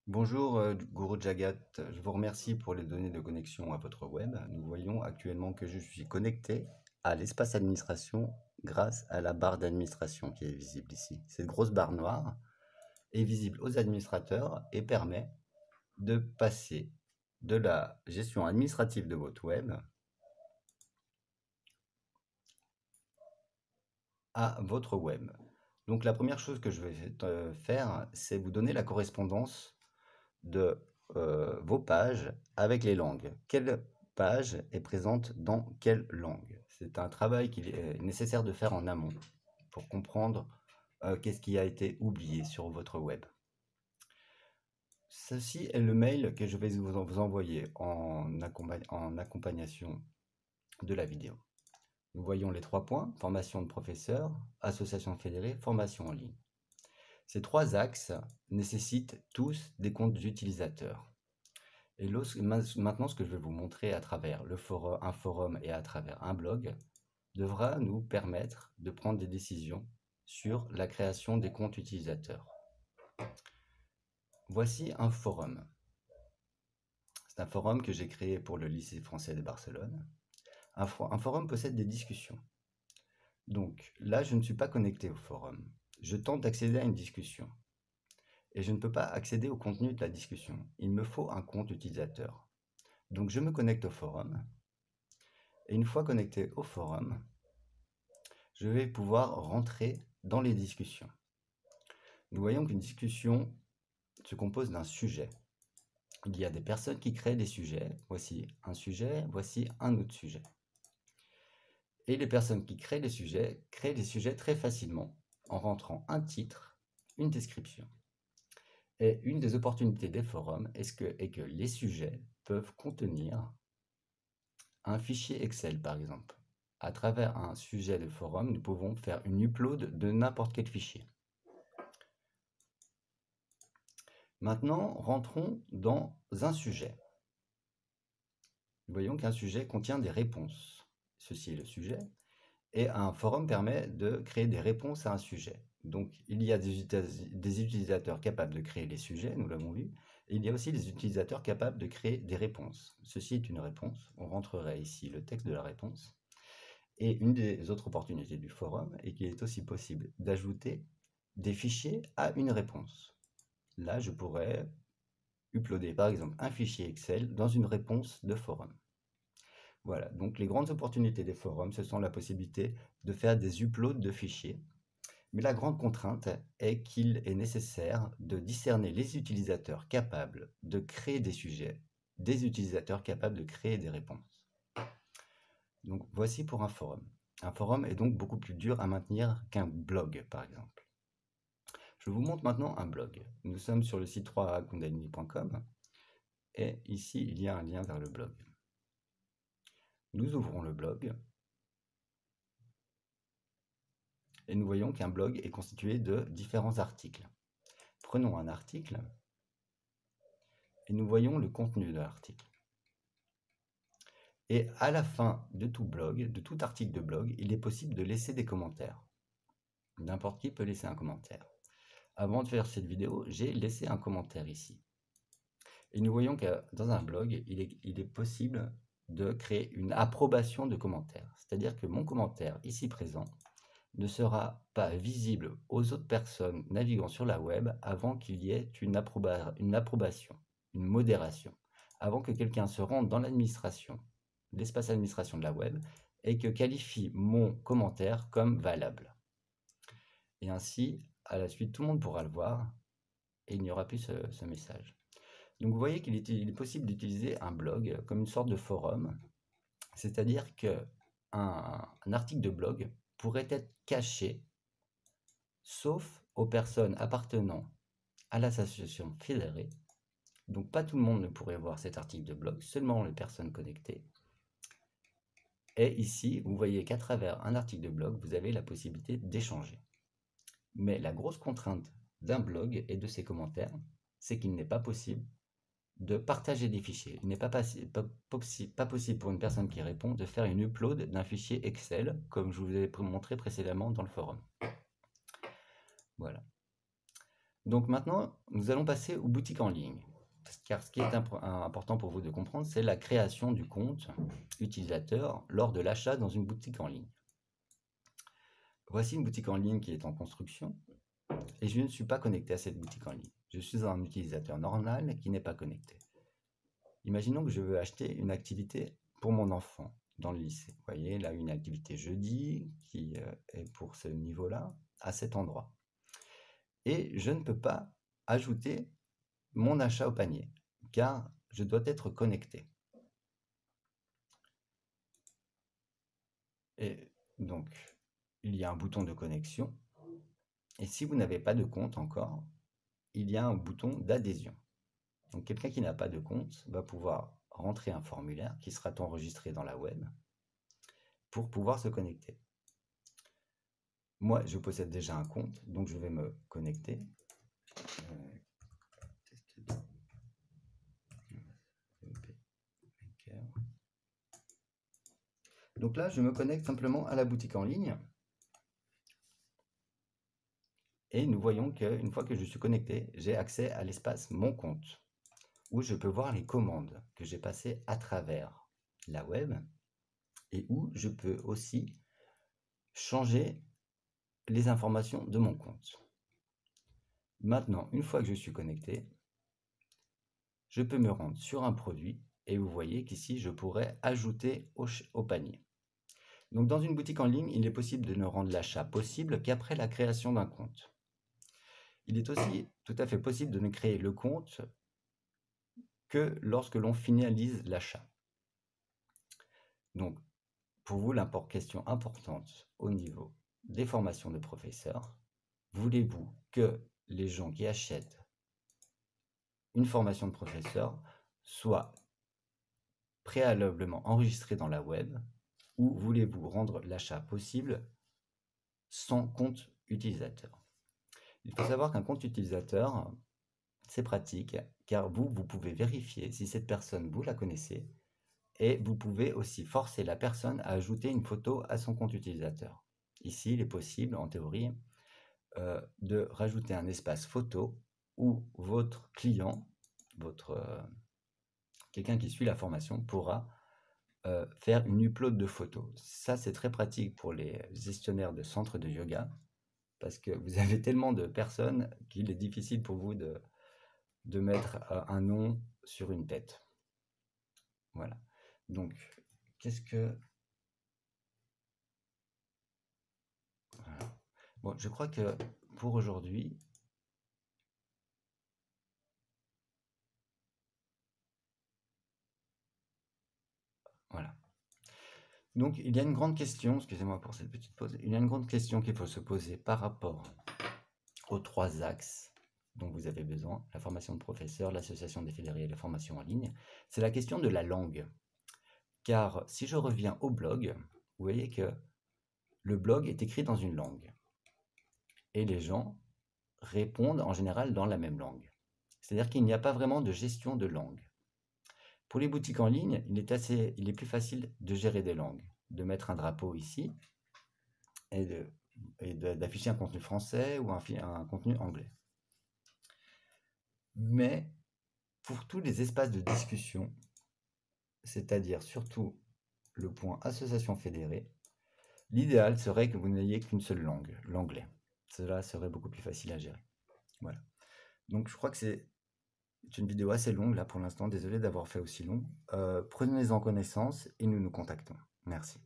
Bonjour, Guru Jagat, je vous remercie pour les données de connexion à votre web. Nous voyons actuellement que je suis connecté à l'espace administration grâce à la barre d'administration qui est visible ici. Cette grosse barre noire est visible aux administrateurs et permet de passer de la gestion administrative de votre web à votre web. Donc la première chose que je vais faire, c'est vous donner la correspondance de vos pages avec les langues. Quelle page est présente dans quelle langue? C'est un travail qu'il est nécessaire de faire en amont pour comprendre qu'est-ce qui a été oublié sur votre web. Ceci est le mail que je vais vous envoyer en accompagnation de la vidéo. Nous voyons les 3 points: formation de professeurs, association fédérée, formation en ligne. Ces 3 axes nécessitent tous des comptes utilisateurs. Et maintenant, ce que je vais vous montrer à travers un forum et à travers un blog devra nous permettre de prendre des décisions sur la création des comptes utilisateurs. Voici un forum. C'est un forum que j'ai créé pour le lycée français de Barcelone. Un forum possède des discussions. Donc là, je ne suis pas connecté au forum. Je tente d'accéder à une discussion. Et je ne peux pas accéder au contenu de la discussion. Il me faut un compte utilisateur. Donc je me connecte au forum. Et une fois connecté au forum, je vais pouvoir rentrer dans les discussions. Nous voyons qu'une discussion se compose d'un sujet. Il y a des personnes qui créent des sujets. Voici un sujet, voici un autre sujet. Et les personnes qui créent des sujets très facilement en rentrant un titre, une description. Et une des opportunités des forums est que les sujets peuvent contenir un fichier Excel, par exemple. À travers un sujet de forum, nous pouvons faire une upload de n'importe quel fichier. Maintenant, rentrons dans un sujet. Nous voyons qu'un sujet contient des réponses. Ceci est le sujet. Et un forum permet de créer des réponses à un sujet. Donc, il y a des utilisateurs capables de créer les sujets, nous l'avons vu. Et il y a aussi des utilisateurs capables de créer des réponses. Ceci est une réponse. On rentrerait ici le texte de la réponse. Et une des autres opportunités du forum est qu'il est aussi possible d'ajouter des fichiers à une réponse. Là, je pourrais uploader par exemple un fichier Excel dans une réponse de forum. Voilà, donc les grandes opportunités des forums, ce sont la possibilité de faire des uploads de fichiers. Mais la grande contrainte est qu'il est nécessaire de discerner les utilisateurs capables de créer des sujets, des utilisateurs capables de créer des réponses. Donc voici pour un forum. Un forum est donc beaucoup plus dur à maintenir qu'un blog, par exemple. Je vous montre maintenant un blog. Nous sommes sur le site 3kundalini.com et ici, il y a un lien vers le blog. Nous ouvrons le blog et nous voyons qu'un blog est constitué de différents articles. Prenons un article et nous voyons le contenu de l'article. Et à la fin de tout blog, de tout article de blog, il est possible de laisser des commentaires. N'importe qui peut laisser un commentaire. Avant de faire cette vidéo, j'ai laissé un commentaire ici. Et nous voyons que dans un blog, il est possible de créer une approbation de commentaires. C'est-à-dire que mon commentaire ici présent ne sera pas visible aux autres personnes naviguant sur la web avant qu'il y ait une approbation, une modération, avant que quelqu'un se rende dans l'administration, l'espace administration de la web, et que qualifie mon commentaire comme valable. Et ainsi, à la suite, tout le monde pourra le voir et il n'y aura plus ce message. Donc vous voyez qu'il est possible d'utiliser un blog comme une sorte de forum, c'est-à-dire qu'un article de blog pourrait être caché, sauf aux personnes appartenant à l'association fédérée. Donc pas tout le monde ne pourrait voir cet article de blog, seulement les personnes connectées. Et ici, vous voyez qu'à travers un article de blog, vous avez la possibilité d'échanger. Mais la grosse contrainte d'un blog et de ses commentaires, c'est qu'il n'est pas possible de partager des fichiers. Il n'est pas possible pour une personne qui répond de faire une upload d'un fichier Excel, comme je vous ai montré précédemment dans le forum. Voilà. Donc maintenant, nous allons passer aux boutiques en ligne. Car ce qui est important pour vous de comprendre, c'est la création du compte utilisateur lors de l'achat dans une boutique en ligne. Voici une boutique en ligne qui est en construction et je ne suis pas connecté à cette boutique en ligne. Je suis un utilisateur normal qui n'est pas connecté. Imaginons que je veux acheter une activité pour mon enfant dans le lycée. Vous voyez, là, une activité jeudi qui est pour ce niveau-là, à cet endroit. Et je ne peux pas ajouter mon achat au panier, car je dois être connecté. Et donc, il y a un bouton de connexion. Et si vous n'avez pas de compte encore, il y a un bouton d'adhésion. Donc, quelqu'un qui n'a pas de compte va pouvoir rentrer un formulaire qui sera enregistré dans la web pour pouvoir se connecter. Moi, je possède déjà un compte, donc je vais me connecter. Donc là, je me connecte simplement à la boutique en ligne. Et nous voyons qu'une fois que je suis connecté, j'ai accès à l'espace Mon compte, où je peux voir les commandes que j'ai passées à travers la web et où je peux aussi changer les informations de mon compte. Maintenant, une fois que je suis connecté, je peux me rendre sur un produit et vous voyez qu'ici, je pourrais ajouter au panier. Donc, dans une boutique en ligne, il est possible de ne rendre l'achat possible qu'après la création d'un compte. Il est aussi tout à fait possible de ne créer le compte que lorsque l'on finalise l'achat. Donc, pour vous, question importante au niveau des formations de professeurs, voulez-vous que les gens qui achètent une formation de professeur soient préalablement enregistrés dans la web ou voulez-vous rendre l'achat possible sans compte utilisateur? Il faut savoir qu'un compte utilisateur, c'est pratique car vous pouvez vérifier si cette personne, vous la connaissez et vous pouvez aussi forcer la personne à ajouter une photo à son compte utilisateur. Ici, il est possible, en théorie, de rajouter un espace photo où votre client, quelqu'un qui suit la formation, pourra faire une upload de photos. Ça, c'est très pratique pour les gestionnaires de centres de yoga parce que vous avez tellement de personnes qu'il est difficile pour vous de mettre un nom sur une tête. Voilà. Donc, qu'est-ce que... Voilà. Bon, je crois que pour aujourd'hui... Voilà. Donc, il y a une grande question, excusez-moi pour cette petite pause, il y a une grande question qu'il faut se poser par rapport aux 3 axes dont vous avez besoin, la formation de professeur, l'association des fédérés et la formation en ligne, c'est la question de la langue. Car si je reviens au blog, vous voyez que le blog est écrit dans une langue. Et les gens répondent en général dans la même langue. C'est-à-dire qu'il n'y a pas vraiment de gestion de langue. Pour les boutiques en ligne, il est plus facile de gérer des langues, de mettre un drapeau ici et d'afficher un contenu français ou un contenu anglais. Mais pour tous les espaces de discussion, c'est-à-dire surtout le point association fédérée, l'idéal serait que vous n'ayez qu'une seule langue, l'anglais. Cela serait beaucoup plus facile à gérer. Voilà. Donc je crois que c'est une vidéo assez longue là pour l'instant, désolé d'avoir fait aussi long. Prenez-en connaissance et nous nous contactons. Merci.